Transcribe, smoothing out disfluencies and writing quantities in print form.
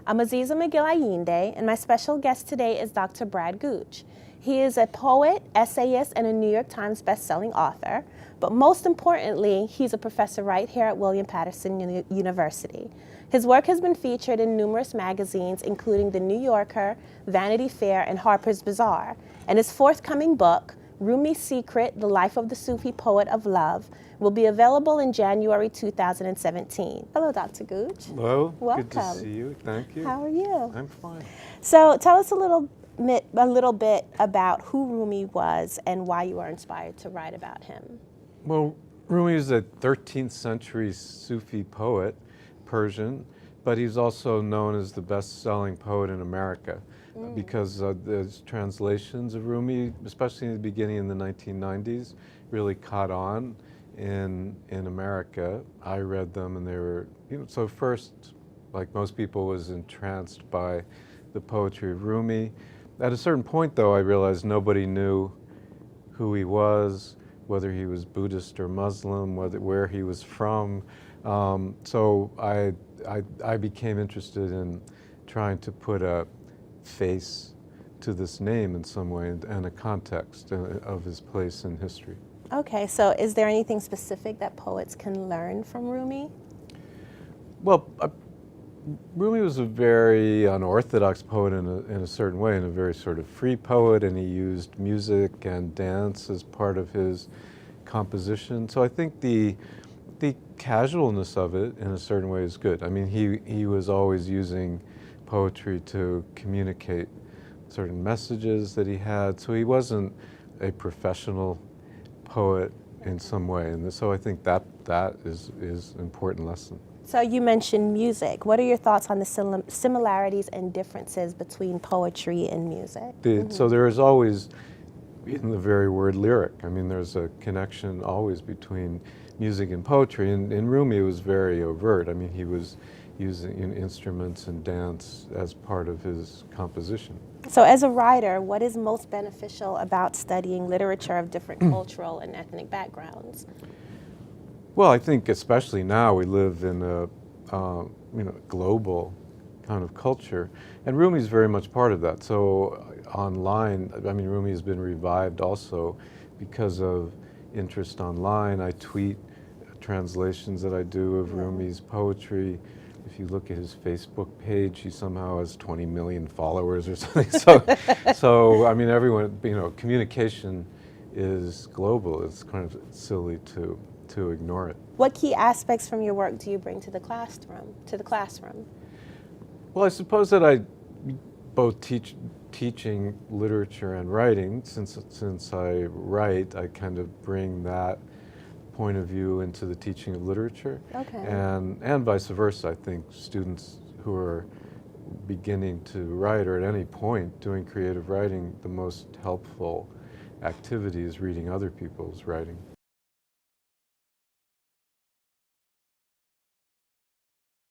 I'm Aziza McGill Ayinde, and my special guest today is Dr. Brad Gooch. He is a poet, essayist, and a New York Times bestselling author, but most importantly, he's a professor right here at William Paterson University. His work has been featured in numerous magazines, including The New Yorker, Vanity Fair, and Harper's Bazaar, and his forthcoming book, Rumi's Secret, The Life of the Sufi Poet of Love, will be available in January 2017. Hello, Dr. Gooch. Hello. Welcome. Good to see you. Thank you. How are you? I'm fine. So tell us a little bit about who Rumi was and why you were inspired to write about him. Well, Rumi is a 13th century Sufi poet, Persian, but he's also known as the best-selling poet in America because there's translations of Rumi, especially in the beginning in the 1990s, really caught on in America. I read them and they were, so first, like most people, was entranced by the poetry of Rumi. At a certain point, though, I realized nobody knew who he was, whether he was Buddhist or Muslim, where he was from. So I became interested in trying to put a face to this name in some way and a context of his place in history. Okay, so is there anything specific that poets can learn from Rumi? Well, Rumi was a very unorthodox poet in a certain way, and a very sort of free poet, and he used music and dance as part of his composition. So I think the casualness of it, in a certain way, is good. I mean, he was always using poetry to communicate certain messages that he had, so he wasn't a professional poet in some way, and so I think that is an important lesson. So you mentioned music. What are your thoughts on the similarities and differences between poetry and music? So there is always, in the very word lyric, I mean, there's a connection always between music and poetry. And in Rumi, it was very overt. I mean, he was using instruments and dance as part of his composition. So as a writer, what is most beneficial about studying literature of different cultural and ethnic backgrounds? Well, I think especially now we live in a global kind of culture, and Rumi is very much part of that. So online, I mean, Rumi has been revived also because of interest online. I tweet translations that I do of Rumi's poetry. If you look at his Facebook page, he somehow has 20 million followers or something. So I mean, everyone, communication is global. It's kind of silly to ignore it. What key aspects from your work do you bring to the classroom? Well, I suppose that I both teaching literature and writing. Since I write, I kind of bring that point of view into the teaching of literature. Okay. And vice versa. I think students who are beginning to write, or at any point doing creative writing, the most helpful activity is reading other people's writing.